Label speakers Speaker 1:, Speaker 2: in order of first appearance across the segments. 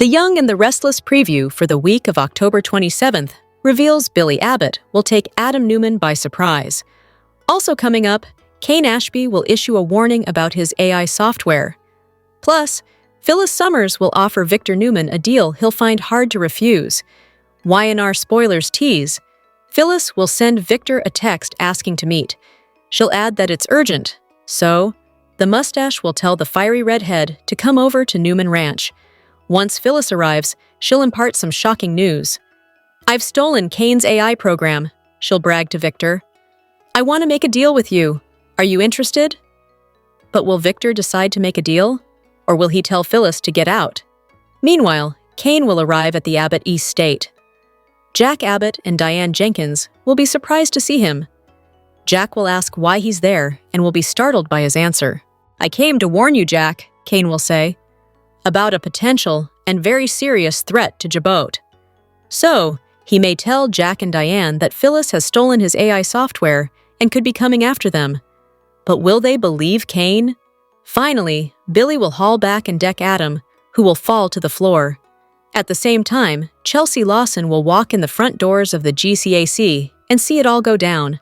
Speaker 1: The Young and the Restless preview for the week of October 27th reveals Billy Abbott will take Adam Newman by surprise. Also coming up, Kane Ashby will issue a warning about his AI software. Plus, Phyllis Summers will offer Victor Newman a deal he'll find hard to refuse. Y&R spoilers tease. Phyllis will send Victor a text asking to meet. She'll add that it's urgent. So, the mustache will tell the fiery redhead to come over to Newman Ranch. Once Phyllis arrives, she'll impart some shocking news. "I've stolen Kane's AI program," she'll brag to Victor. "I want to make a deal with you. Are you interested?" But will Victor decide to make a deal? Or will he tell Phyllis to get out? Meanwhile, Kane will arrive at the Abbott estate. Jack Abbott and Diane Jenkins will be surprised to see him. Jack will ask why he's there and will be startled by his answer. "I came to warn you, Jack," Kane will say, about a potential and very serious threat to Jabot. So, he may tell Jack and Diane that Phyllis has stolen his AI software and could be coming after them. But will they believe Kane? Finally, Billy will haul back and deck Adam, who will fall to the floor. At the same time, Chelsea Lawson will walk in the front doors of the GCAC and see it all go down.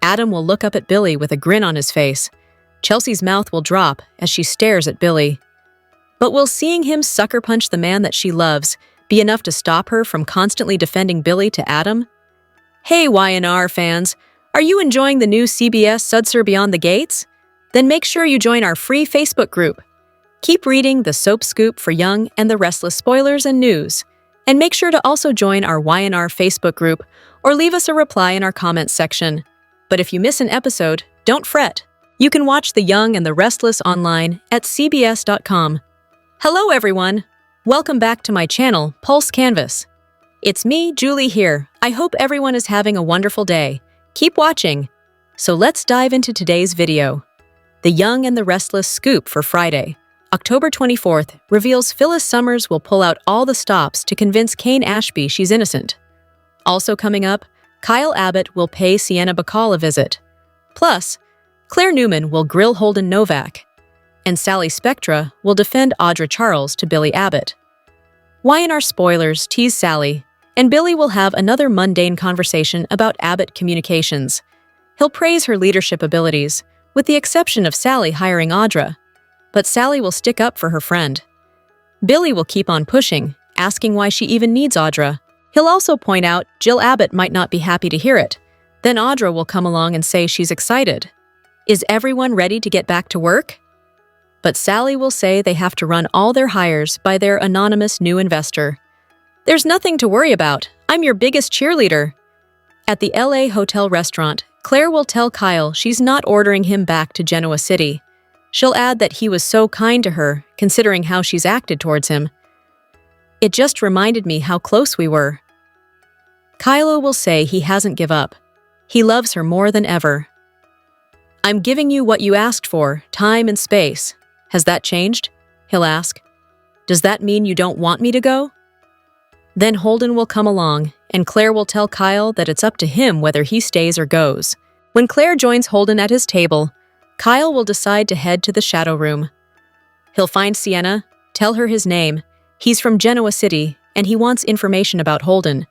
Speaker 1: Adam will look up at Billy with a grin on his face. Chelsea's mouth will drop as she stares at Billy. But will seeing him sucker punch the man that she loves be enough to stop her from constantly defending Billy to Adam? Hey Y&R fans, are you enjoying the new CBS Sudser Beyond the Gates? Then make sure you join our free Facebook group. Keep reading the Soap Scoop for Young and the Restless spoilers and news. And make sure to also join our Y&R Facebook group or leave us a reply in our comments section. But if you miss an episode, don't fret. You can watch The Young and the Restless online at cbs.com. Hello everyone! Welcome back to my channel, Pulse Canvas. It's me, Julie here. I hope everyone is having a wonderful day. Keep watching. So let's dive into today's video. The Young and the Restless scoop for Friday, October 24th, reveals Phyllis Summers will pull out all the stops to convince Kane Ashby she's innocent. Also coming up, Kyle Abbott will pay Sienna Bacall a visit. Plus, Claire Newman will grill Holden Novak. And Sally Spectra will defend Audra Charles to Billy Abbott. Y&R spoilers tease Sally, and Billy will have another mundane conversation about Abbott communications. He'll praise her leadership abilities, with the exception of Sally hiring Audra. But Sally will stick up for her friend. Billy will keep on pushing, asking why she even needs Audra. He'll also point out Jill Abbott might not be happy to hear it. Then Audra will come along and say she's excited. Is everyone ready to get back to work? But Sally will say they have to run all their hires by their anonymous new investor. There's nothing to worry about. I'm your biggest cheerleader. At the LA hotel restaurant, Claire will tell Kyle she's not ordering him back to Genoa City. She'll add that he was so kind to her, considering how she's acted towards him. It just reminded me how close we were. Kylo will say he hasn't give up. He loves her more than ever. I'm giving you what you asked for, time and space. Has that changed? He'll ask. Does that mean you don't want me to go? Then Holden will come along, and Claire will tell Kyle that it's up to him whether he stays or goes. When Claire joins Holden at his table, Kyle will decide to head to the shadow room. He'll find Sienna, tell her his name. He's from Genoa City, and he wants information about Holden.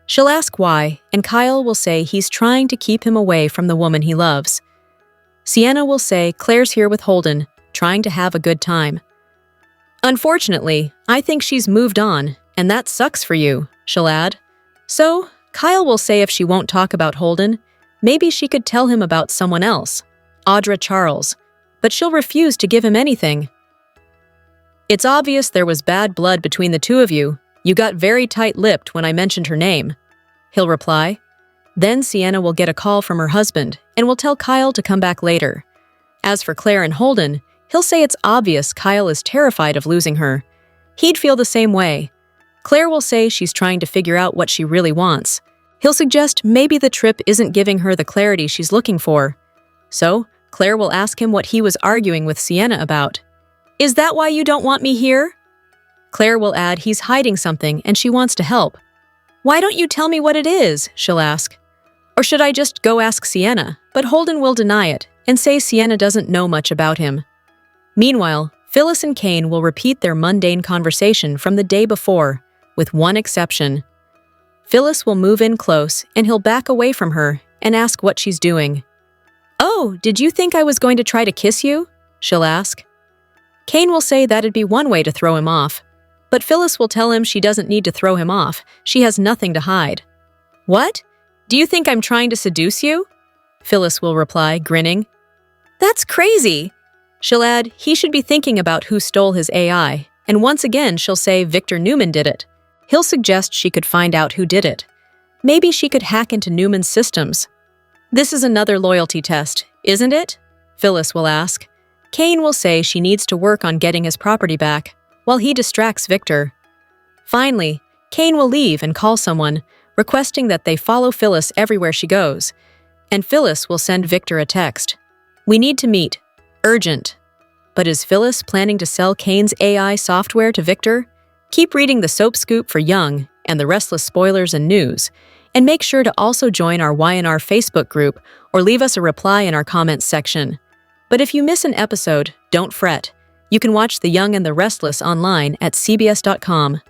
Speaker 1: She'll ask why, and Kyle will say he's trying to keep him away from the woman he loves. Sienna will say Claire's here with Holden, trying to have a good time. Unfortunately, I think she's moved on, and that sucks for you, she'll add. So, Kyle will say if she won't talk about Holden, maybe she could tell him about someone else, Audra Charles, but she'll refuse to give him anything. It's obvious there was bad blood between the two of you. You got very tight-lipped when I mentioned her name, he'll reply. Then Sienna will get a call from her husband and will tell Kyle to come back later. As for Claire and Holden, he'll say it's obvious Kyle is terrified of losing her. He'd feel the same way. Claire will say she's trying to figure out what she really wants. He'll suggest maybe the trip isn't giving her the clarity she's looking for. So, Claire will ask him what he was arguing with Sienna about. Is that why you don't want me here? Claire will add he's hiding something and she wants to help. Why don't you tell me what it is? She'll ask. Or should I just go ask Sienna? But Holden will deny it and say Sienna doesn't know much about him. Meanwhile, Phyllis and Kane will repeat their mundane conversation from the day before, with one exception. Phyllis will move in close and he'll back away from her and ask what she's doing. "Oh, did you think I was going to try to kiss you?" she'll ask. Kane will say that'd be one way to throw him off, but Phyllis will tell him she doesn't need to throw him off, she has nothing to hide. "What? Do you think I'm trying to seduce you?" Phyllis will reply, grinning. "That's crazy." She'll add he should be thinking about who stole his AI, and once again she'll say Victor Newman did it. He'll suggest she could find out who did it. Maybe she could hack into Newman's systems. "This is another loyalty test, isn't it?" Phyllis will ask. Kane will say she needs to work on getting his property back, while he distracts Victor. Finally, Kane will leave and call someone, requesting that they follow Phyllis everywhere she goes, and Phyllis will send Victor a text. "We need to meet. Urgent." But is Phyllis planning to sell Kane's AI software to Victor? Keep reading the Soap Scoop for Young and the Restless spoilers and news, and make sure to also join our YNR Facebook group or leave us a reply in our comments section. But if you miss an episode, don't fret. You can watch The Young and the Restless online at cbs.com.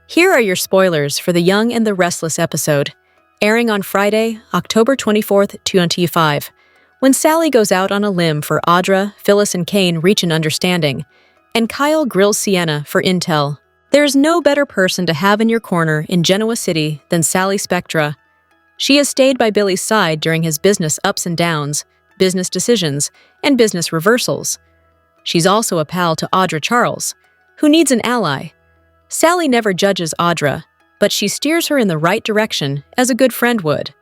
Speaker 1: Here are your spoilers for The Young and the Restless episode, airing on Friday, October 24th, 2025, when Sally goes out on a limb for Audra, Phyllis and Kane reach an understanding, and Kyle grills Sienna for intel. There is no better person to have in your corner in Genoa City than Sally Spectra. She has stayed by Billy's side during his business ups and downs, business decisions, and business reversals. She's also a pal to Audra Charles, who needs an ally. Sally never judges Audra, but she steers her in the right direction as a good friend would.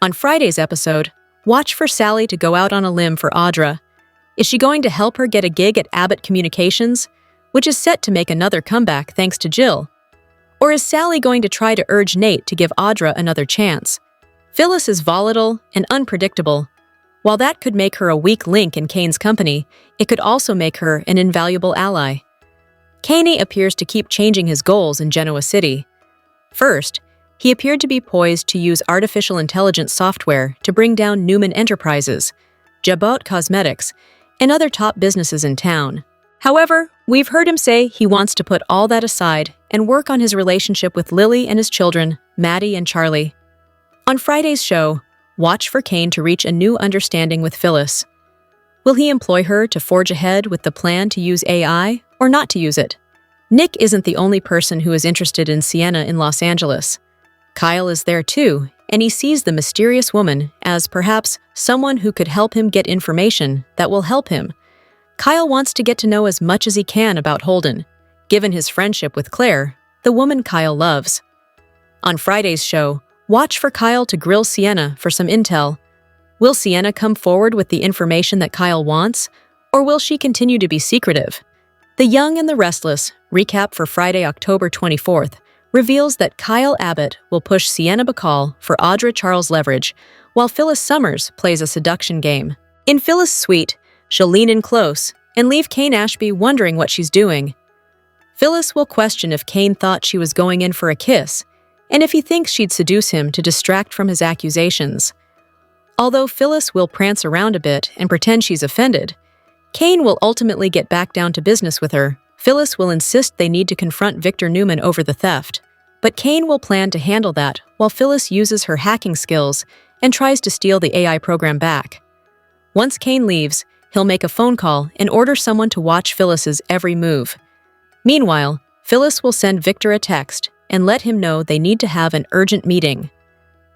Speaker 1: On Friday's episode, watch for Sally to go out on a limb for Audra. Is she going to help her get a gig at Abbott Communications, which is set to make another comeback thanks to Jill? Or is Sally going to try to urge Nate to give Audra another chance? Phyllis is volatile and unpredictable. While that could make her a weak link in Kane's company, it could also make her an invaluable ally. Kane appears to keep changing his goals in Genoa City. First, he appeared to be poised to use artificial intelligence software to bring down Newman Enterprises, Jabot Cosmetics, and other top businesses in town. However, we've heard him say he wants to put all that aside and work on his relationship with Lily and his children, Maddie and Charlie. On Friday's show, watch for Kane to reach a new understanding with Phyllis. Will he employ her to forge ahead with the plan to use AI or not to use it? Nick isn't the only person who is interested in Sienna in Los Angeles. Kyle is there too, and he sees the mysterious woman as perhaps someone who could help him get information that will help him. Kyle wants to get to know as much as he can about Holden, given his friendship with Claire, the woman Kyle loves. On Friday's show, watch for Kyle to grill Sienna for some intel. Will Sienna come forward with the information that Kyle wants, or will she continue to be secretive? The Young and the Restless recap for Friday, October 24th, reveals that Kyle Abbott will push Sienna Bacall for Audra Charles leverage, while Phyllis Summers plays a seduction game. In Phyllis' suite, she'll lean in close and leave Kane Ashby wondering what she's doing. Phyllis will question if Kane thought she was going in for a kiss, and if he thinks she'd seduce him to distract from his accusations. Although Phyllis will prance around a bit and pretend she's offended, Kane will ultimately get back down to business with her. Phyllis will insist they need to confront Victor Newman over the theft, but Kane will plan to handle that while Phyllis uses her hacking skills and tries to steal the AI program back. Once Kane leaves, he'll make a phone call and order someone to watch Phyllis's every move. Meanwhile, Phyllis will send Victor a text and let him know they need to have an urgent meeting.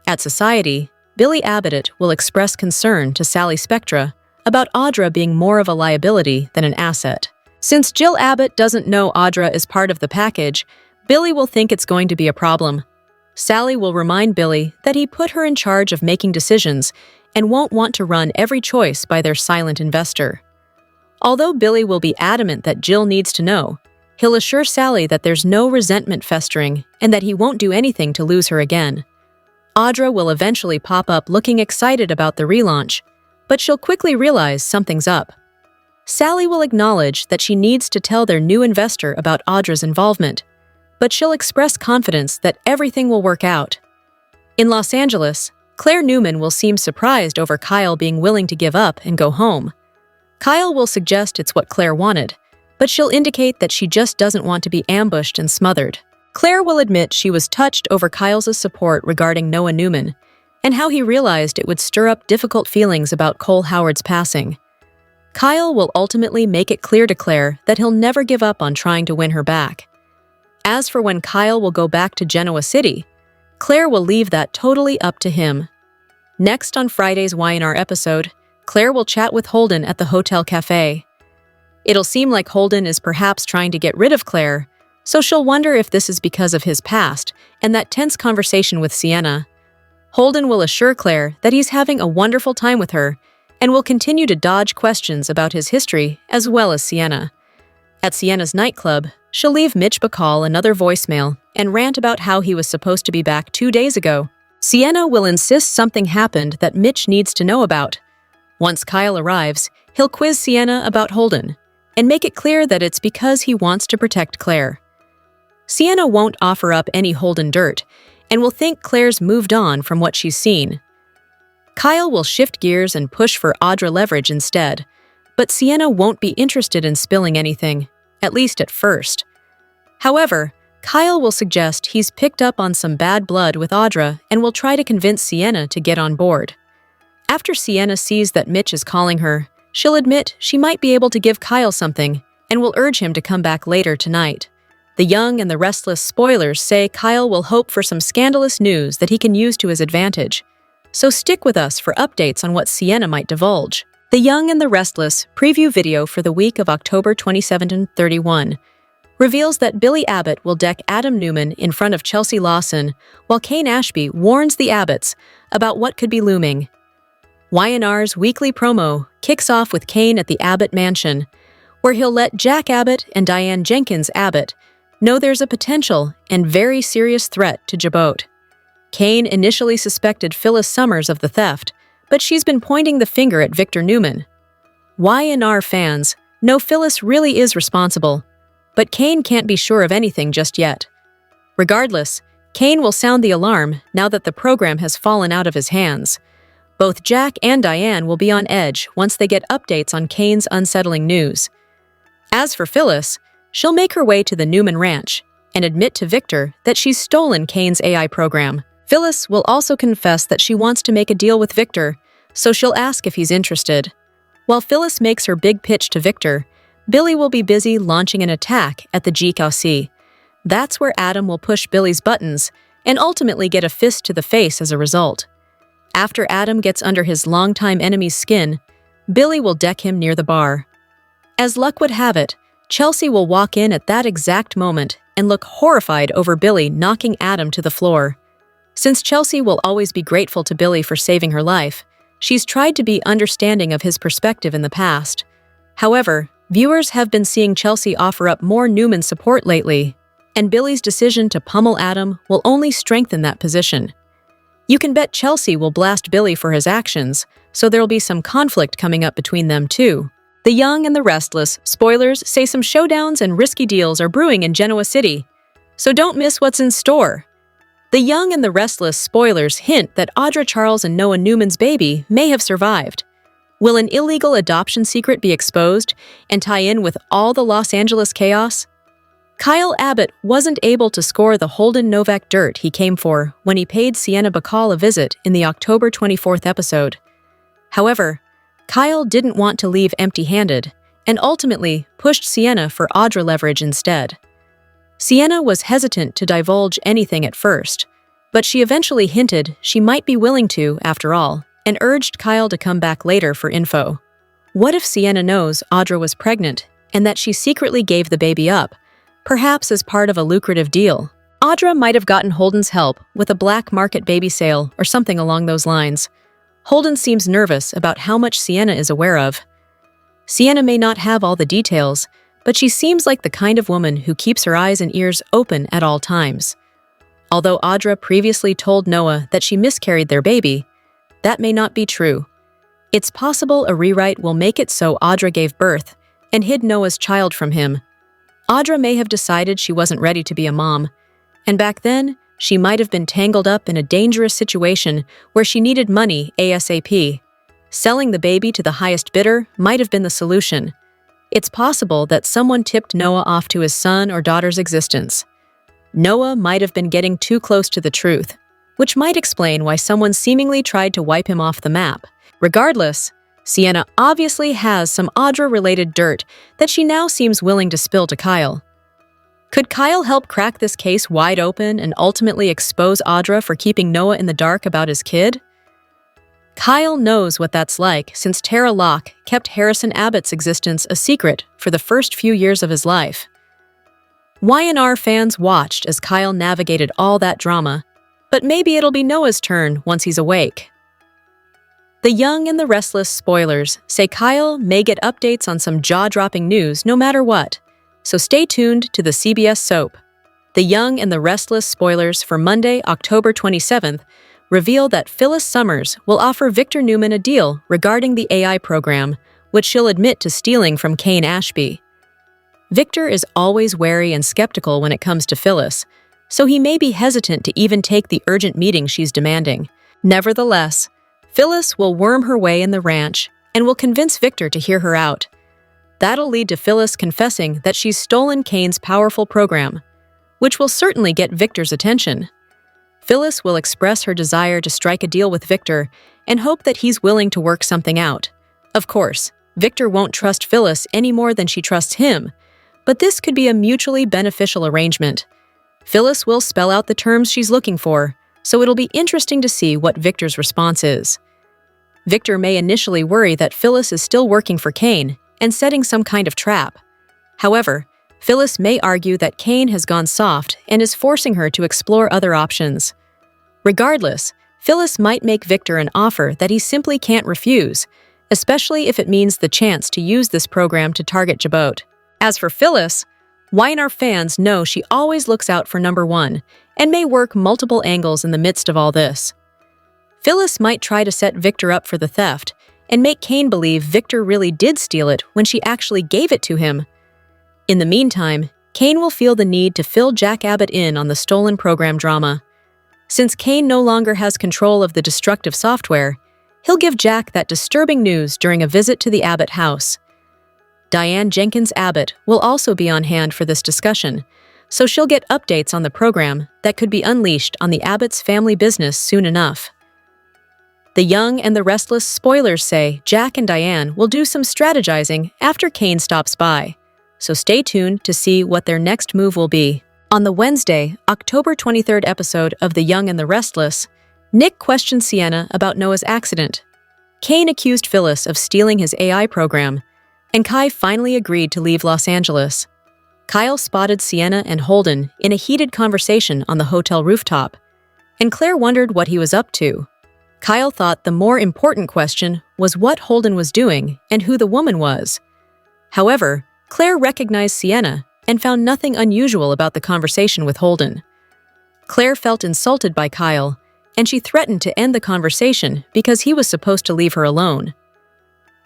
Speaker 1: At Society, Billy Abbott will express concern to Sally Spectra about Audra being more of a liability than an asset. Since Jill Abbott doesn't know Audra is part of the package, Billy will think it's going to be a problem. Sally will remind Billy that he put her in charge of making decisions and won't want to run every choice by their silent investor. Although Billy will be adamant that Jill needs to know, he'll assure Sally that there's no resentment festering and that he won't do anything to lose her again. Audra will eventually pop up looking excited about the relaunch, but she'll quickly realize something's up. Sally will acknowledge that she needs to tell their new investor about Audra's involvement, but she'll express confidence that everything will work out. In Los Angeles, Claire Newman will seem surprised over Kyle being willing to give up and go home. Kyle will suggest it's what Claire wanted, but she'll indicate that she just doesn't want to be ambushed and smothered. Claire will admit she was touched over Kyle's support regarding Noah Newman, and how he realized it would stir up difficult feelings about Cole Howard's passing. Kyle will ultimately make it clear to Claire that he'll never give up on trying to win her back. As for when Kyle will go back to Genoa City, Claire will leave that totally up to him. Next on Friday's Y&R episode, Claire will chat with Holden at the hotel cafe. It'll seem like Holden is perhaps trying to get rid of Claire, so she'll wonder if this is because of his past and that tense conversation with Sienna. Holden will assure Claire that he's having a wonderful time with her and will continue to dodge questions about his history as well as Sienna. At Sienna's nightclub, she'll leave Mitch Bacall another voicemail and rant about how he was supposed to be back 2 days ago. Sienna will insist something happened that Mitch needs to know about. Once Kyle arrives, he'll quiz Sienna about Holden and make it clear that it's because he wants to protect Claire. Sienna won't offer up any Holden dirt and will think Claire's moved on from what she's seen. Kyle will shift gears and push for Audra leverage instead, but Sienna won't be interested in spilling anything, at least at first. However, Kyle will suggest he's picked up on some bad blood with Audra and will try to convince Sienna to get on board. After Sienna sees that Mitch is calling her, she'll admit she might be able to give Kyle something and will urge him to come back later tonight. The Young and the Restless spoilers say Kyle will hope for some scandalous news that he can use to his advantage. So stick with us for updates on what Sienna might divulge. The Young and the Restless preview video for the week of October 27 and 31 reveals that Billy Abbott will deck Adam Newman in front of Chelsea Lawson, while Kane Ashby warns the Abbotts about what could be looming. Y&R's weekly promo kicks off with Kane at the Abbott mansion, where he'll let Jack Abbott and Diane Jenkins Abbott know there's a potential and very serious threat to Jabot. Kane initially suspected Phyllis Summers of the theft, but she's been pointing the finger at Victor Newman. Y&R fans know Phyllis really is responsible, but Kane can't be sure of anything just yet. Regardless, Kane will sound the alarm now that the program has fallen out of his hands. Both Jack and Diane will be on edge once they get updates on Kane's unsettling news. As for Phyllis, she'll make her way to the Newman ranch and admit to Victor that she's stolen Kane's AI program. Phyllis will also confess that she wants to make a deal with Victor, so she'll ask if he's interested. While Phyllis makes her big pitch to Victor, Billy will be busy launching an attack at the Genoa City. That's where Adam will push Billy's buttons and ultimately get a fist to the face as a result. After Adam gets under his longtime enemy's skin, Billy will deck him near the bar. As luck would have it, Chelsea will walk in at that exact moment and look horrified over Billy knocking Adam to the floor. Since Chelsea will always be grateful to Billy for saving her life, she's tried to be understanding of his perspective in the past. However, viewers have been seeing Chelsea offer up more Newman support lately, and Billy's decision to pummel Adam will only strengthen that position. You can bet Chelsea will blast Billy for his actions, so there'll be some conflict coming up between them too. The Young and the Restless spoilers say some showdowns and risky deals are brewing in Genoa City, so don't miss what's in store. The Young and the Restless spoilers hint that Audra Charles and Noah Newman's baby may have survived. Will an illegal adoption secret be exposed and tie in with all the Los Angeles chaos? Kyle Abbott wasn't able to score the Holden Novak dirt he came for when he paid Sienna Bacall a visit in the October 24th episode. However, Kyle didn't want to leave empty-handed and ultimately pushed Sienna for Audra leverage instead. Sienna was hesitant to divulge anything at first, but she eventually hinted she might be willing to, after all, and urged Kyle to come back later for info. What if Sienna knows Audra was pregnant and that she secretly gave the baby up, perhaps as part of a lucrative deal? Audra might have gotten Holden's help with a black market baby sale or something along those lines. Holden seems nervous about how much Sienna is aware of. Sienna may not have all the details, but she seems like the kind of woman who keeps her eyes and ears open at all times. Although Audra previously told Noah that she miscarried their baby, that may not be true. It's possible a rewrite will make it so Audra gave birth and hid Noah's child from him. Audra may have decided she wasn't ready to be a mom, and back then, she might have been tangled up in a dangerous situation where she needed money ASAP. Selling the baby to the highest bidder might have been the solution. It's possible that someone tipped Noah off to his son or daughter's existence. Noah might have been getting too close to the truth, which might explain why someone seemingly tried to wipe him off the map. Regardless, Sienna obviously has some Audra-related dirt that she now seems willing to spill to Kyle. Could Kyle help crack this case wide open and ultimately expose Audra for keeping Noah in the dark about his kid? Kyle knows what that's like since Tara Locke kept Harrison Abbott's existence a secret for the first few years of his life. Y&R fans watched as Kyle navigated all that drama, but maybe it'll be Noah's turn once he's awake. The Young and the Restless spoilers say Kyle may get updates on some jaw-dropping news no matter what, so stay tuned to the CBS soap. The Young and the Restless spoilers for Monday, October 27th, reveal that Phyllis Summers will offer Victor Newman a deal regarding the AI program, which she'll admit to stealing from Kane Ashby. Victor is always wary and skeptical when it comes to Phyllis, so he may be hesitant to even take the urgent meeting she's demanding. Nevertheless, Phyllis will worm her way in the ranch and will convince Victor to hear her out. That'll lead to Phyllis confessing that she's stolen Kane's powerful program, which will certainly get Victor's attention. Phyllis will express her desire to strike a deal with Victor and hope that he's willing to work something out. Of course, Victor won't trust Phyllis any more than she trusts him, but this could be a mutually beneficial arrangement. Phyllis will spell out the terms she's looking for, so it'll be interesting to see what Victor's response is. Victor may initially worry that Phyllis is still working for Kane and setting some kind of trap. However, Phyllis may argue that Kane has gone soft and is forcing her to explore other options. Regardless, Phyllis might make Victor an offer that he simply can't refuse, especially if it means the chance to use this program to target Jabot. As for Phyllis, Y&R fans know she always looks out for number one and may work multiple angles in the midst of all this. Phyllis might try to set Victor up for the theft and make Kane believe Victor really did steal it when she actually gave it to him. In the meantime, Kane will feel the need to fill Jack Abbott in on the stolen program drama. Since Kane no longer has control of the destructive software, he'll give Jack that disturbing news during a visit to the Abbott house. Diane Jenkins Abbott will also be on hand for this discussion, so she'll get updates on the program that could be unleashed on the Abbott's family business soon enough. The Young and the Restless spoilers say Jack and Diane will do some strategizing after Kane stops by, so stay tuned to see what their next move will be. On the Wednesday, October 23rd episode of The Young and the Restless, Nick questioned Sienna about Noah's accident. Kane accused Phyllis of stealing his AI program, and Kai finally agreed to leave Los Angeles. Kyle spotted Sienna and Holden in a heated conversation on the hotel rooftop, and Claire wondered what he was up to. Kyle thought the more important question was what Holden was doing and who the woman was. However, Claire recognized Sienna and found nothing unusual about the conversation with Holden. Claire felt insulted by Kyle, and she threatened to end the conversation because he was supposed to leave her alone.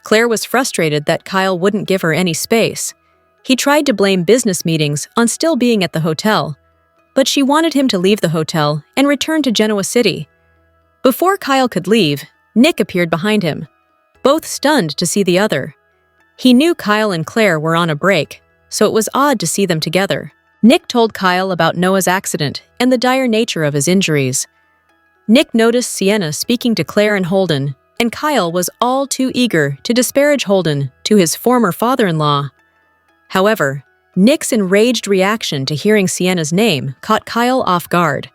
Speaker 1: Claire was frustrated that Kyle wouldn't give her any space. He tried to blame business meetings on still being at the hotel, but she wanted him to leave the hotel and return to Genoa City. Before Kyle could leave, Nick appeared behind him, both stunned to see the other. He knew Kyle and Claire were on a break, so it was odd to see them together. Nick told Kyle about Noah's accident and the dire nature of his injuries. Nick noticed Sienna speaking to Claire and Holden, and Kyle was all too eager to disparage Holden to his former father-in-law. However, Nick's enraged reaction to hearing Sienna's name caught Kyle off guard.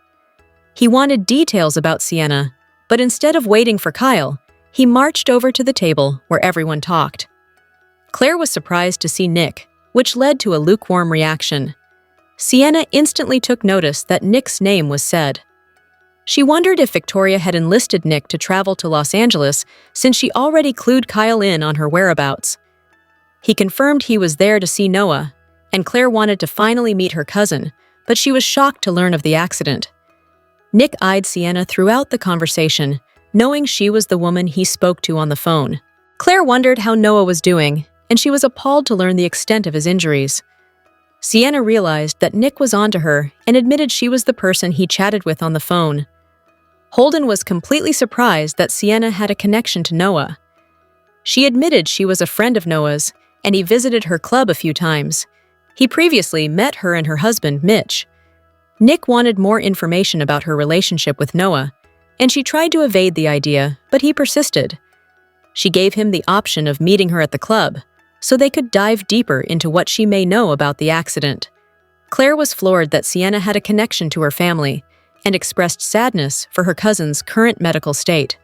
Speaker 1: He wanted details about Sienna, but instead of waiting for Kyle, he marched over to the table where everyone talked. Claire was surprised to see Nick, which led to a lukewarm reaction. Sienna instantly took notice that Nick's name was said. She wondered if Victoria had enlisted Nick to travel to Los Angeles since she already clued Kyle in on her whereabouts. He confirmed he was there to see Noah, and Claire wanted to finally meet her cousin, but she was shocked to learn of the accident. Nick eyed Sienna throughout the conversation, knowing she was the woman he spoke to on the phone. Claire wondered how Noah was doing, and she was appalled to learn the extent of his injuries. Sienna realized that Nick was onto her and admitted she was the person he chatted with on the phone. Holden was completely surprised that Sienna had a connection to Noah. She admitted she was a friend of Noah's and he visited her club a few times. He previously met her and her husband, Mitch. Nick wanted more information about her relationship with Noah, and she tried to evade the idea, but he persisted. She gave him the option of meeting her at the club, so they could dive deeper into what she may know about the accident. Claire was floored that Sienna had a connection to her family and expressed sadness for her cousin's current medical state.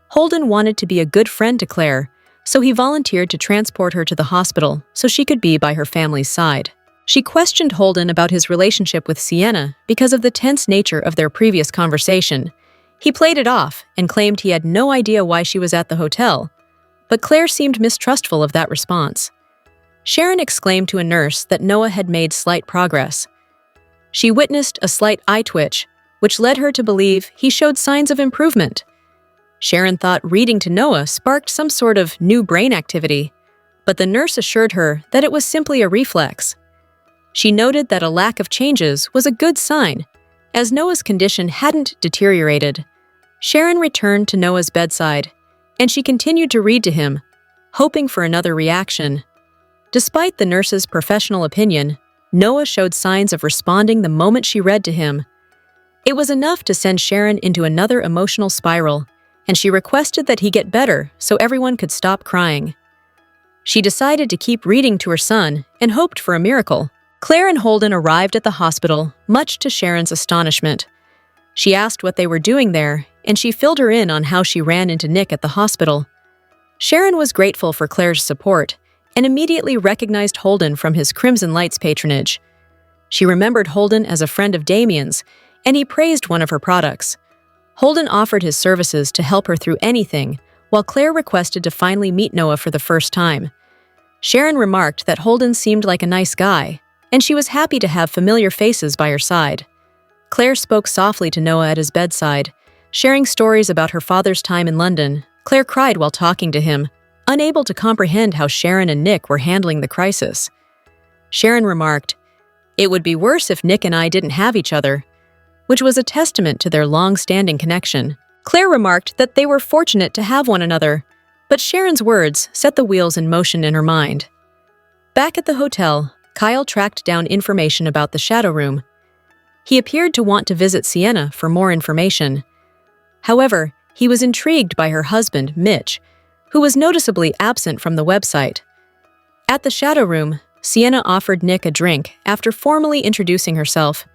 Speaker 1: Holden wanted to be a good friend to Claire, so he volunteered to transport her to the hospital so she could be by her family's side. She questioned Holden about his relationship with Sienna because of the tense nature of their previous conversation. He played it off and claimed he had no idea why she was at the hotel, but Claire seemed mistrustful of that response. Sharon exclaimed to a nurse that Noah had made slight progress. She witnessed a slight eye twitch, which led her to believe he showed signs of improvement. Sharon thought reading to Noah sparked some sort of new brain activity, but the nurse assured her that it was simply a reflex. She noted that a lack of changes was a good sign, as Noah's condition hadn't deteriorated. Sharon returned to Noah's bedside, and she continued to read to him, hoping for another reaction. Despite the nurse's professional opinion, Noah showed signs of responding the moment she read to him. It was enough to send Sharon into another emotional spiral, and she requested that he get better so everyone could stop crying. She decided to keep reading to her son and hoped for a miracle. Claire and Holden arrived at the hospital, much to Sharon's astonishment. She asked what they were doing there, and she filled her in on how she ran into Nick at the hospital. Sharon was grateful for Claire's support and immediately recognized Holden from his Crimson Lights patronage. She remembered Holden as a friend of Damien's, and he praised one of her products. Holden offered his services to help her through anything, while Claire requested to finally meet Noah for the first time. Sharon remarked that Holden seemed like a nice guy, and she was happy to have familiar faces by her side. Claire spoke softly to Noah at his bedside, sharing stories about her father's time in London. Claire cried while talking to him, unable to comprehend how Sharon and Nick were handling the crisis. Sharon remarked, "It would be worse if Nick and I didn't have each other," which was a testament to their long-standing connection. Claire remarked that they were fortunate to have one another, but Sharon's words set the wheels in motion in her mind. Back at the hotel, Kyle tracked down information about the shadow room. He appeared to want to visit Sienna for more information. However, he was intrigued by her husband, Mitch, who was noticeably absent from the website. At the shadow room, Sienna offered Nick a drink after formally introducing herself.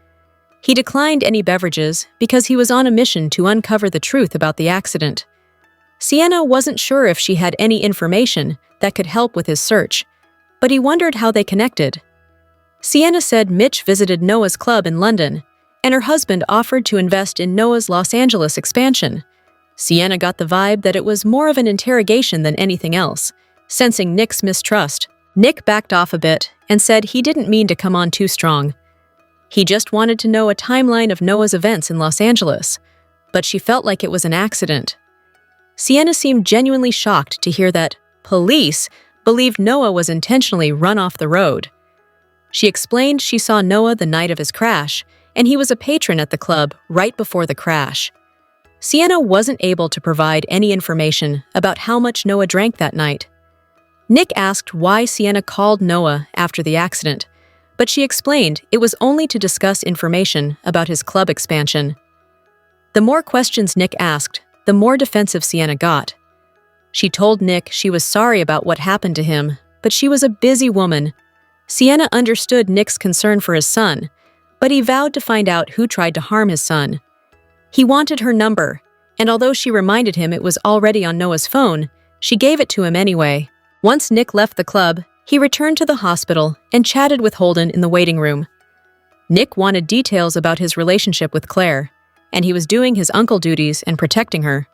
Speaker 1: He declined any beverages because he was on a mission to uncover the truth about the accident. Sienna wasn't sure if she had any information that could help with his search, but he wondered how they connected. Sienna said Mitch visited Noah's club in London, and her husband offered to invest in Noah's Los Angeles expansion. Sienna got the vibe that it was more of an interrogation than anything else, sensing Nick's mistrust. Nick backed off a bit and said he didn't mean to come on too strong. He just wanted to know a timeline of Noah's events in Los Angeles, but she felt like it was an accident. Sienna seemed genuinely shocked to hear that police believed Noah was intentionally run off the road. She explained she saw Noah the night of his crash, and he was a patron at the club right before the crash. Sienna wasn't able to provide any information about how much Noah drank that night. Nick asked why Sienna called Noah after the accident, but she explained it was only to discuss information about his club expansion. The more questions Nick asked, the more defensive Sienna got. She told Nick she was sorry about what happened to him, but she was a busy woman. Sienna understood Nick's concern for his son, but he vowed to find out who tried to harm his son. He wanted her number, and although she reminded him it was already on Noah's phone, she gave it to him anyway. Once Nick left the club, he returned to the hospital and chatted with Holden in the waiting room. Nick wanted details about his relationship with Claire, and he was doing his uncle duties and protecting her.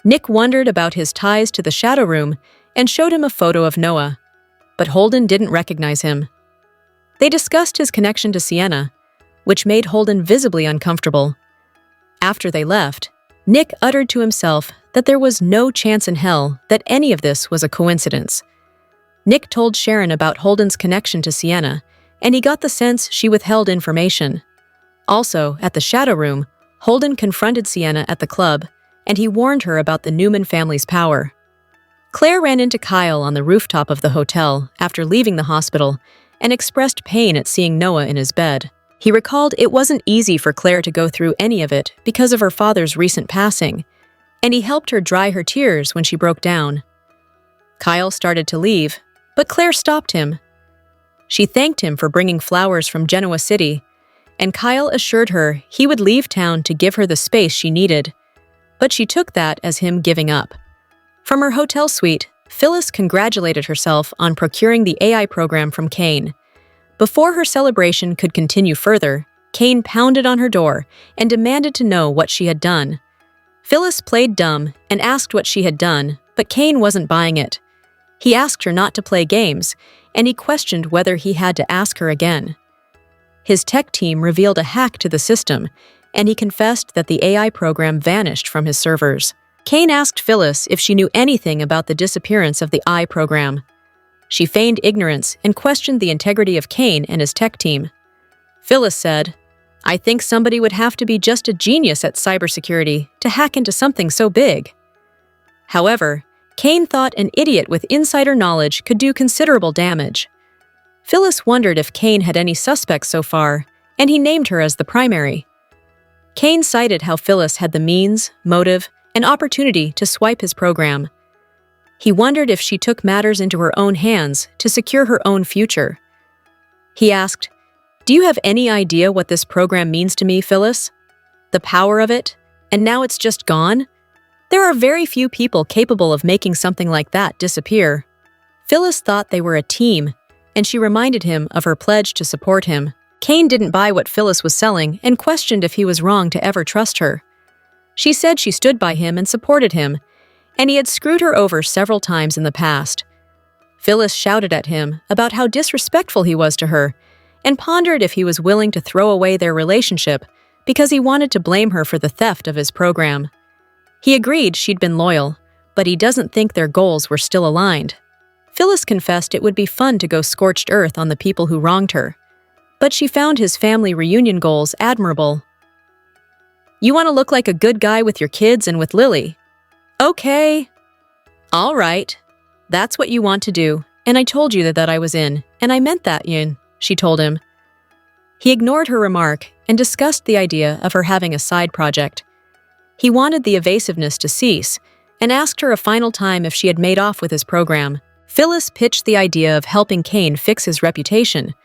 Speaker 1: Nick wondered about his ties to the shadow room and showed him a photo of Noah, but Holden didn't recognize him. They discussed his connection to Sienna, which made Holden visibly uncomfortable. After they left, Nick uttered to himself that there was no chance in hell that any of this was a coincidence. Nick told Sharon about Holden's connection to Sienna, and he got the sense she withheld information. Also, at the shadow room, Holden confronted Sienna at the club, and he warned her about the Newman family's power. Claire ran into Kyle on the rooftop of the hotel after leaving the hospital and expressed pain at seeing Noah in his bed. He recalled it wasn't easy for Claire to go through any of it because of her father's recent passing, and he helped her dry her tears when she broke down. Kyle started to leave, but Claire stopped him. She thanked him for bringing flowers from Genoa City, and Kyle assured her he would leave town to give her the space she needed, but she took that as him giving up. From her hotel suite, Phyllis congratulated herself on procuring the AI program from Kane. Before her celebration could continue further, Kane pounded on her door and demanded to know what she had done. Phyllis played dumb and asked what she had done, but Kane wasn't buying it. He asked her not to play games, and he questioned whether he had to ask her again. His tech team revealed a hack to the system, and he confessed that the AI program vanished from his servers. Kane asked Phyllis if she knew anything about the disappearance of the AI program. She feigned ignorance and questioned the integrity of Kane and his tech team. Phyllis said, "I think somebody would have to be just a genius at cybersecurity to hack into something so big." However, Kane thought an idiot with insider knowledge could do considerable damage. Phyllis wondered if Kane had any suspects so far, and he named her as the primary. Kane cited how Phyllis had the means, motive, and opportunity to swipe his program. He wondered if she took matters into her own hands to secure her own future. He asked, "Do you have any idea what this program means to me, Phyllis? The power of it, and now it's just gone? There are very few people capable of making something like that disappear." Phyllis thought they were a team, and she reminded him of her pledge to support him. Kane didn't buy what Phyllis was selling and questioned if he was wrong to ever trust her. She said she stood by him and supported him, and he had screwed her over several times in the past. Phyllis shouted at him about how disrespectful he was to her and pondered if he was willing to throw away their relationship because he wanted to blame her for the theft of his program. He agreed she'd been loyal, but he doesn't think their goals were still aligned. Phyllis confessed it would be fun to go scorched earth on the people who wronged her, but she found his family reunion goals admirable. "You want to look like a good guy with your kids and with Lily? Okay. All right. That's what you want to do, and I told you that I was in, and I meant that, Yin," she told him. He ignored her remark and discussed the idea of her having a side project. He wanted the evasiveness to cease and asked her a final time if she had made off with his program. Phyllis pitched the idea of helping Kane fix his reputation,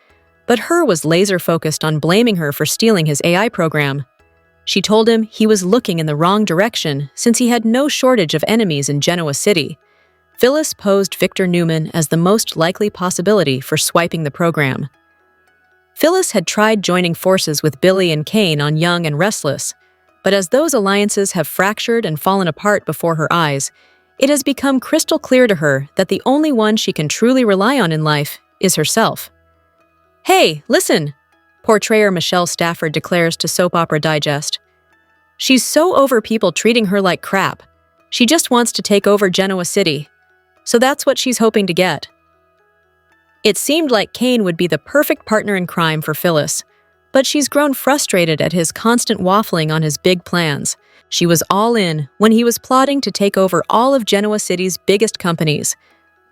Speaker 1: but her was laser-focused on blaming her for stealing his AI program. She told him he was looking in the wrong direction since he had no shortage of enemies in Genoa City. Phyllis posed Victor Newman as the most likely possibility for swiping the program. Phyllis had tried joining forces with Billy and Kane on Young and Restless, but as those alliances have fractured and fallen apart before her eyes, it has become crystal clear to her that the only one she can truly rely on in life is herself. "Hey, listen," portrayer Michelle Stafford declares to Soap Opera Digest. "She's so over people treating her like crap. She just wants to take over Genoa City. So that's what she's hoping to get." It seemed like Kane would be the perfect partner in crime for Phyllis, but she's grown frustrated at his constant waffling on his big plans. She was all in when he was plotting to take over all of Genoa City's biggest companies.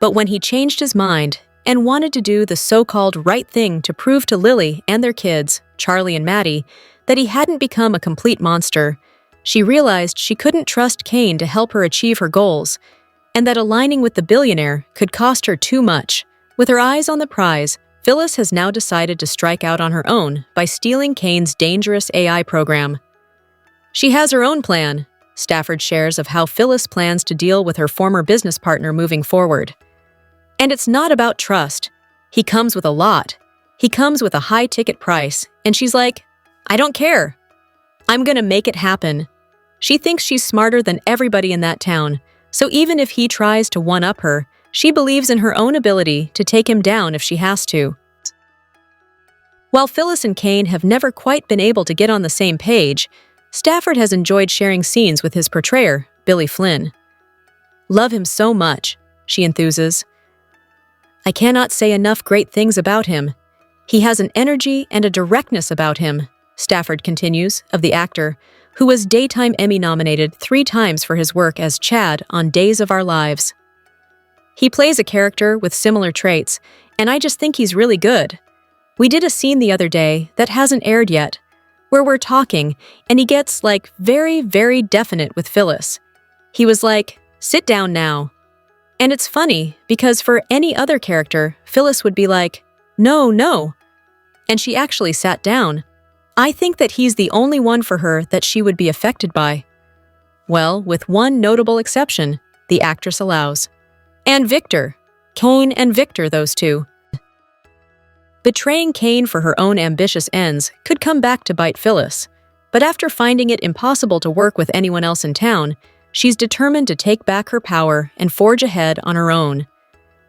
Speaker 1: But when he changed his mind and wanted to do the so-called right thing to prove to Lily and their kids, Charlie and Maddie, that he hadn't become a complete monster, she realized she couldn't trust Kane to help her achieve her goals, and that aligning with the billionaire could cost her too much. With her eyes on the prize, Phyllis has now decided to strike out on her own by stealing Kane's dangerous AI program. She has her own plan, Stafford shares of how Phyllis plans to deal with her former business partner moving forward. And it's not about trust. He comes with a lot. He comes with a high ticket price, and she's like, "I don't care. I'm gonna make it happen." She thinks she's smarter than everybody in that town, so even if he tries to one-up her, she believes in her own ability to take him down if she has to. While Phyllis and Kane have never quite been able to get on the same page, Stafford has enjoyed sharing scenes with his portrayer, Billy Flynn. "Love him so much," she enthuses. "I cannot say enough great things about him. He has an energy and a directness about him," Stafford continues, of the actor, who was Daytime Emmy nominated 3 times for his work as Chad on Days of Our Lives. He plays a character with similar traits, and I just think he's really good. We did a scene the other day that hasn't aired yet, where we're talking, and he gets, very, very definite with Phyllis. He was like, "Sit down now." And it's funny, because for any other character, Phyllis would be like, "No, no." And she actually sat down. I think that he's the only one for her that she would be affected by. Well, with one notable exception, the actress allows. And Victor. Kane and Victor, those two. Betraying Kane for her own ambitious ends could come back to bite Phyllis, but after finding it impossible to work with anyone else in town, she's determined to take back her power and forge ahead on her own.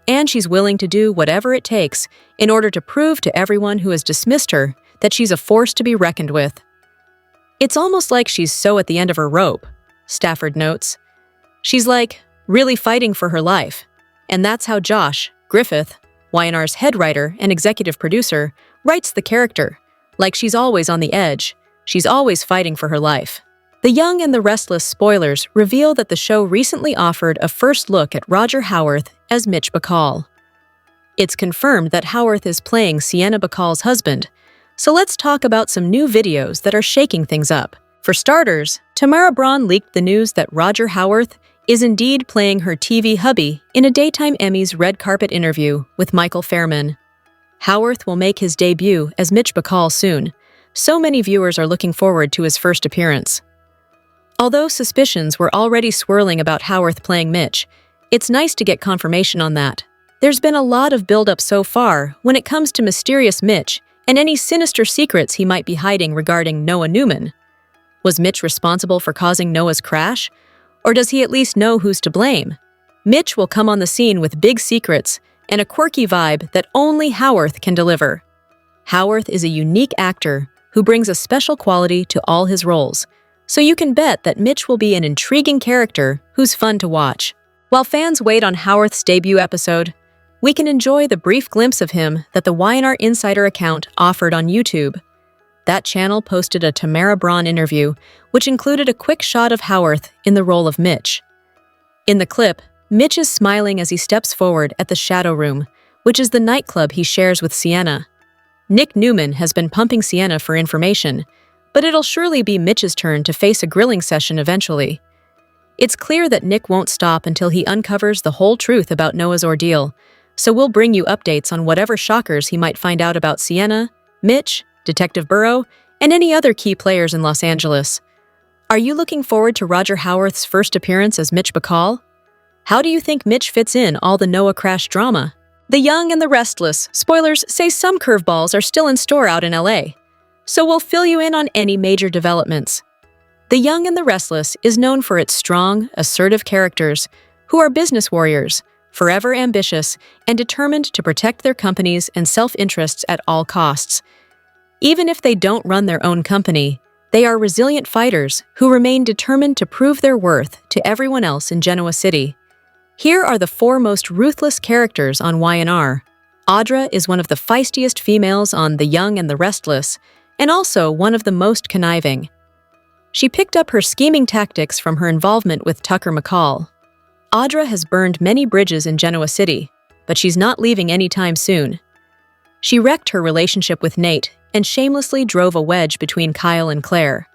Speaker 1: And she's willing to do whatever it takes in order to prove to everyone who has dismissed her that she's a force to be reckoned with. It's almost like she's so at the end of her rope, Stafford notes. She's really fighting for her life. And that's how Josh Griffith, Y&R's head writer and executive producer, writes the character. Like she's always on the edge. She's always fighting for her life. The Young and the Restless spoilers reveal that the show recently offered a first look at Roger Howarth as Mitch Bacall. It's confirmed that Howarth is playing Sienna Bacall's husband, so let's talk about some new videos that are shaking things up. For starters, Tamara Braun leaked the news that Roger Howarth is indeed playing her TV hubby in a Daytime Emmys red carpet interview with Michael Fairman. Howarth will make his debut as Mitch Bacall soon. So many viewers are looking forward to his first appearance. Although suspicions were already swirling about Howarth playing Mitch, it's nice to get confirmation on that. There's been a lot of build-up so far when it comes to mysterious Mitch and any sinister secrets he might be hiding regarding Noah Newman. Was Mitch responsible for causing Noah's crash? Or does he at least know who's to blame? Mitch will come on the scene with big secrets and a quirky vibe that only Howarth can deliver. Howarth is a unique actor who brings a special quality to all his roles, so you can bet that Mitch will be an intriguing character who's fun to watch. While fans wait on Howarth's debut episode, we can enjoy the brief glimpse of him that the Y&R Insider account offered on YouTube. That channel posted a Tamara Braun interview, which included a quick shot of Howarth in the role of Mitch. In the clip, Mitch is smiling as he steps forward at the Shadow Room, which is the nightclub he shares with Sienna. Nick Newman has been pumping Sienna for information, but it'll surely be Mitch's turn to face a grilling session eventually. It's clear that Nick won't stop until he uncovers the whole truth about Noah's ordeal, so we'll bring you updates on whatever shockers he might find out about Sienna, Mitch, Detective Burrow, and any other key players in Los Angeles. Are you looking forward to Roger Howarth's first appearance as Mitch Bacall? How do you think Mitch fits in all the Noah crash drama? The Young and the Restless spoilers say some curveballs are still in store out in LA, so we'll fill you in on any major developments. The Young and the Restless is known for its strong, assertive characters who are business warriors, forever ambitious, and determined to protect their companies and self-interests at all costs. Even if they don't run their own company, they are resilient fighters who remain determined to prove their worth to everyone else in Genoa City. Here are the 4 most ruthless characters on Y&R. Audra is one of the feistiest females on The Young and the Restless, and also one of the most conniving. She picked up her scheming tactics from her involvement with Tucker McCall. Audra has burned many bridges in Genoa City, but she's not leaving anytime soon. She wrecked her relationship with Nate and shamelessly drove a wedge between Kyle and Claire,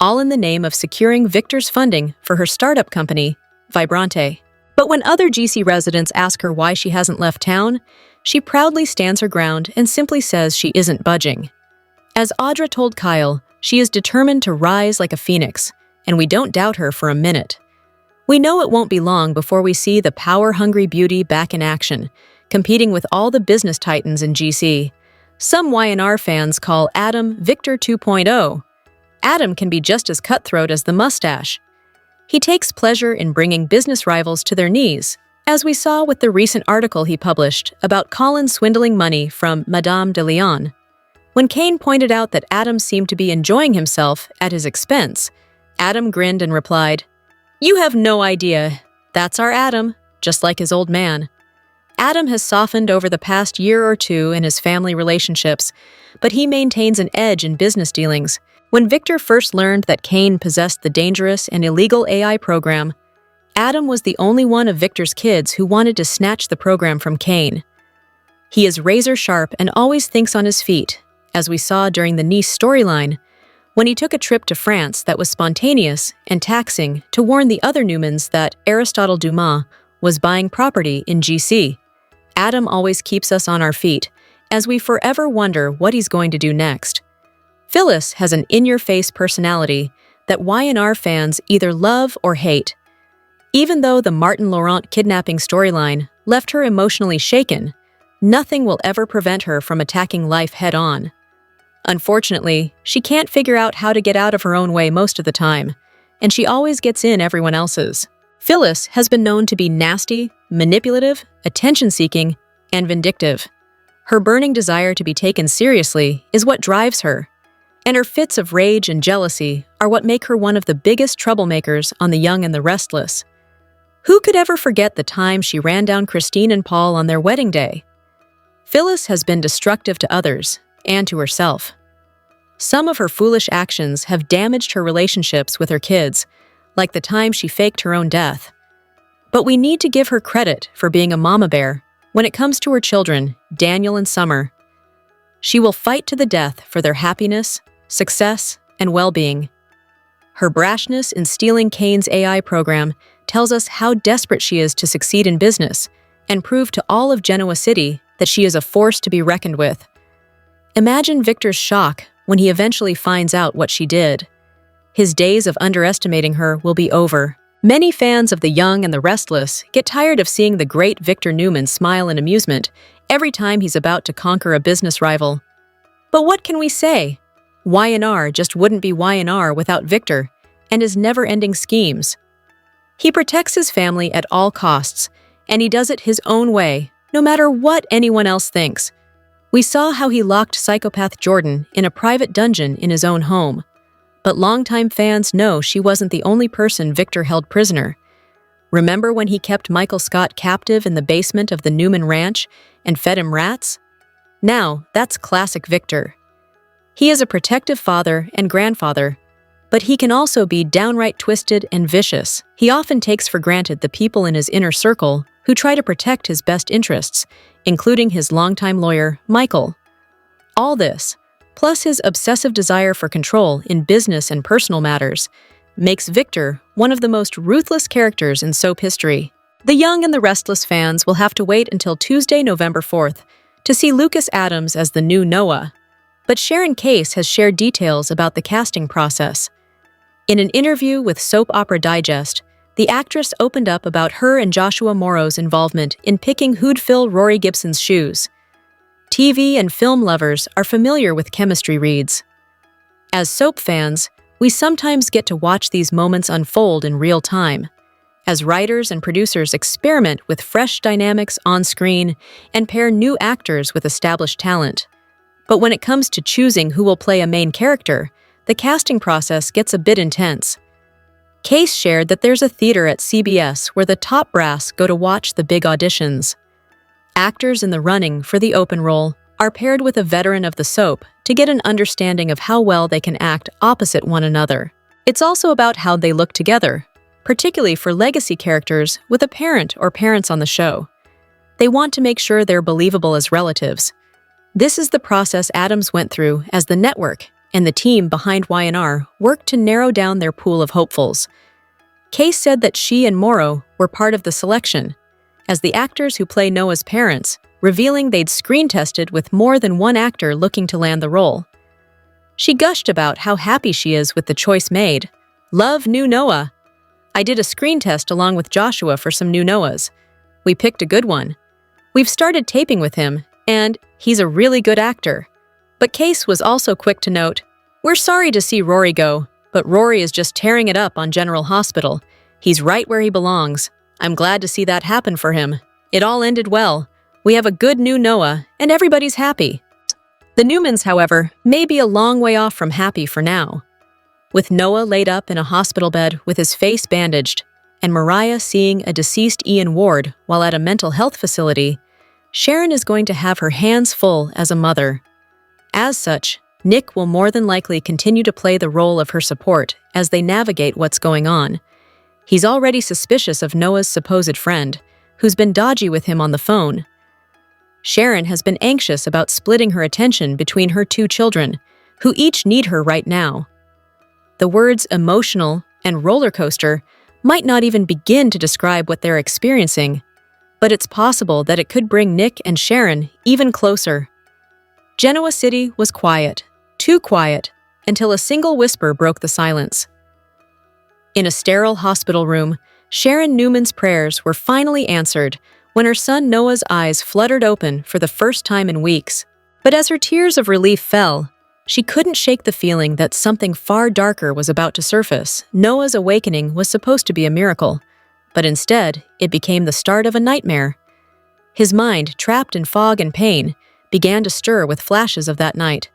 Speaker 1: all in the name of securing Victor's funding for her startup company, Vibrante. But when other GC residents ask her why she hasn't left town, she proudly stands her ground and simply says she isn't budging. As Audra told Kyle, she is determined to rise like a phoenix, and we don't doubt her for a minute. We know it won't be long before we see the power-hungry beauty back in action, competing with all the business titans in GC. Some Y&R fans call Adam Victor 2.0. Adam can be just as cutthroat as the mustache. He takes pleasure in bringing business rivals to their knees, as we saw with the recent article he published about Colin swindling money from Madame de Leon. When Kane pointed out that Adam seemed to be enjoying himself at his expense, Adam grinned and replied, "You have no idea. That's our Adam, just like his old man." Adam has softened over the past year or two in his family relationships, but he maintains an edge in business dealings. When Victor first learned that Kane possessed the dangerous and illegal AI program, Adam was the only one of Victor's kids who wanted to snatch the program from Kane. He is razor-sharp and always thinks on his feet, as we saw during the Nice storyline, when he took a trip to France that was spontaneous and taxing to warn the other Newmans that Aristotle Dumas was buying property in GC. Adam always keeps us on our feet, as we forever wonder what he's going to do next. Phyllis has an in-your-face personality that Y&R fans either love or hate. Even though the Martin Laurent kidnapping storyline left her emotionally shaken, nothing will ever prevent her from attacking life head-on. Unfortunately, she can't figure out how to get out of her own way most of the time, and she always gets in everyone else's. Phyllis has been known to be nasty, manipulative, attention-seeking, and vindictive. Her burning desire to be taken seriously is what drives her, and her fits of rage and jealousy are what make her one of the biggest troublemakers on The Young and the Restless. Who could ever forget the time she ran down Christine and Paul on their wedding day? Phyllis has been destructive to others and to herself. Some of her foolish actions have damaged her relationships with her kids, like the time she faked her own death. But we need to give her credit for being a mama bear when it comes to her children, Daniel and Summer. She will fight to the death for their happiness, success, and well-being. Her brashness in stealing Kane's AI program tells us how desperate she is to succeed in business and prove to all of Genoa City that she is a force to be reckoned with. Imagine Victor's shock when he eventually finds out what she did. His days of underestimating her will be over. Many fans of The Young and the Restless get tired of seeing the great Victor Newman smile in amusement every time he's about to conquer a business rival. But what can we say? Y&R just wouldn't be Y&R without Victor and his never-ending schemes. He protects his family at all costs, and he does it his own way, no matter what anyone else thinks. We saw how he locked psychopath Jordan in a private dungeon in his own home. But longtime fans know she wasn't the only person Victor held prisoner. Remember when he kept Michael Scott captive in the basement of the Newman Ranch and fed him rats? Now, that's classic Victor. He is a protective father and grandfather, but he can also be downright twisted and vicious. He often takes for granted the people in his inner circle who try to protect his best interests, including his longtime lawyer, Michael. All this, plus his obsessive desire for control in business and personal matters, makes Victor one of the most ruthless characters in soap history. The Young and the Restless fans will have to wait until Tuesday, November 4th, to see Lucas Adams as the new Noah. But Sharon Case has shared details about the casting process. In an interview with Soap Opera Digest, the actress opened up about her and Joshua Morrow's involvement in picking who'd fill Rory Gibson's shoes. TV and film lovers are familiar with chemistry reads. As soap fans, we sometimes get to watch these moments unfold in real time, as writers and producers experiment with fresh dynamics on screen and pair new actors with established talent. But when it comes to choosing who will play a main character, the casting process gets a bit intense. Case shared that there's a theater at CBS where the top brass go to watch the big auditions. Actors in the running for the open role are paired with a veteran of the soap to get an understanding of how well they can act opposite one another. It's also about how they look together, particularly for legacy characters with a parent or parents on the show. They want to make sure they're believable as relatives. This is the process Adams went through as the network and the team behind Y&R worked to narrow down their pool of hopefuls. Case said that she and Morrow were part of the selection, as the actors who play Noah's parents, revealing they'd screen-tested with more than one actor looking to land the role. She gushed about how happy she is with the choice made. Love new Noah. I did a screen test along with Joshua for some new Noahs. We picked a good one. We've started taping with him, and he's a really good actor. But Case was also quick to note, we're sorry to see Rory go, but Rory is just tearing it up on General Hospital. He's right where he belongs. I'm glad to see that happen for him. It all ended well. We have a good new Noah, and everybody's happy. The Newmans, however, may be a long way off from happy for now. With Noah laid up in a hospital bed with his face bandaged, and Mariah seeing a deceased Ian Ward while at a mental health facility, Sharon is going to have her hands full as a mother. As such, Nick will more than likely continue to play the role of her support as they navigate what's going on. He's already suspicious of Noah's supposed friend, who's been dodgy with him on the phone. Sharon has been anxious about splitting her attention between her two children, who each need her right now. The words emotional and roller coaster might not even begin to describe what they're experiencing, but it's possible that it could bring Nick and Sharon even closer. Genoa City was quiet, too quiet, until a single whisper broke the silence. In a sterile hospital room, Sharon Newman's prayers were finally answered when her son Noah's eyes fluttered open for the first time in weeks. But as her tears of relief fell, she couldn't shake the feeling that something far darker was about to surface. Noah's awakening was supposed to be a miracle, but instead, it became the start of a nightmare. His mind, trapped in fog and pain, began to stir with flashes of that night.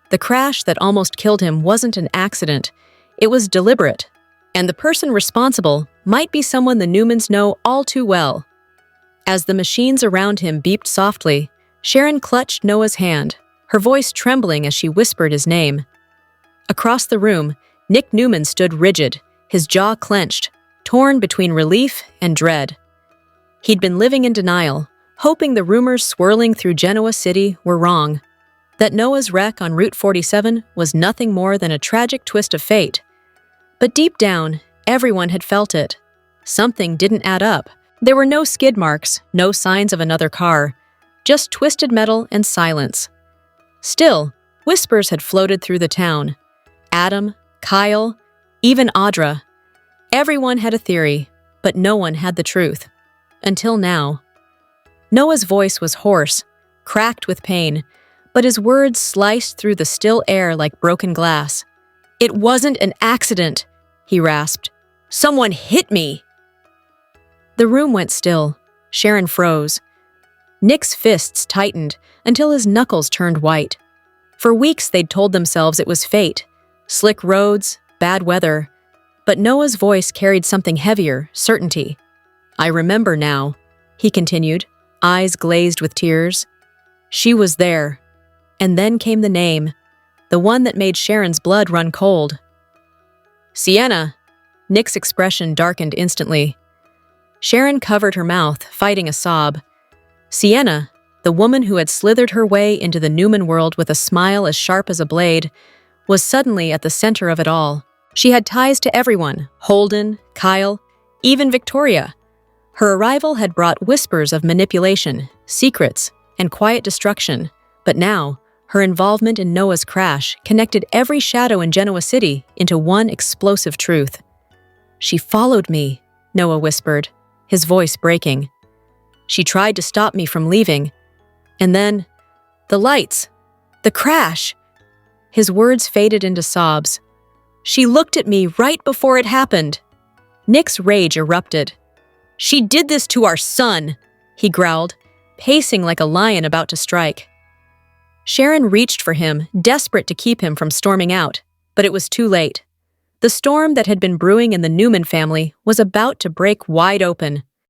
Speaker 1: The crash that almost killed him wasn't an accident, it was deliberate, and the person responsible might be someone the Newmans know all too well. As the machines around him beeped softly, Sharon clutched Noah's hand, her voice trembling as she whispered his name. Across the room, Nick Newman stood rigid, his jaw clenched, torn between relief and dread. He'd been living in denial, hoping the rumors swirling through Genoa City were wrong, that Noah's wreck on Route 47 was nothing more than a tragic twist of fate. But deep down, everyone had felt it. Something didn't add up. There were no skid marks, no signs of another car, just twisted metal and silence. Still, whispers had floated through the town. Adam, Kyle, even Audra. Everyone had a theory, but no one had the truth. Until now. Noah's voice was hoarse, cracked with pain, but his words sliced through the still air like broken glass. "It wasn't an accident," he rasped. "Someone hit me!" The room went still. Sharon froze. Nick's fists tightened until his knuckles turned white. For weeks they'd told themselves it was fate. Slick roads, bad weather. But Noah's voice carried something heavier, certainty. "I remember now," he continued, eyes glazed with tears. "She was there." And then came the name, the one that made Sharon's blood run cold. "Sienna!" Nick's expression darkened instantly. Sharon covered her mouth, fighting a sob. Sienna, the woman who had slithered her way into the Newman world with a smile as sharp as a blade, was suddenly at the center of it all. She had ties to everyone, Holden, Kyle, even Victoria. Her arrival had brought whispers of manipulation, secrets, and quiet destruction, but now, her involvement in Noah's crash connected every shadow in Genoa City into one explosive truth. "She followed me," Noah whispered, his voice breaking. "She tried to stop me from leaving. And then, the lights, the crash." His words faded into sobs. "She looked at me right before it happened." Nick's rage erupted. "She did this to our son," he growled, pacing like a lion about to strike. Sharon reached for him, desperate to keep him from storming out, but it was too late. The storm that had been brewing in the Newman family was about to break wide open.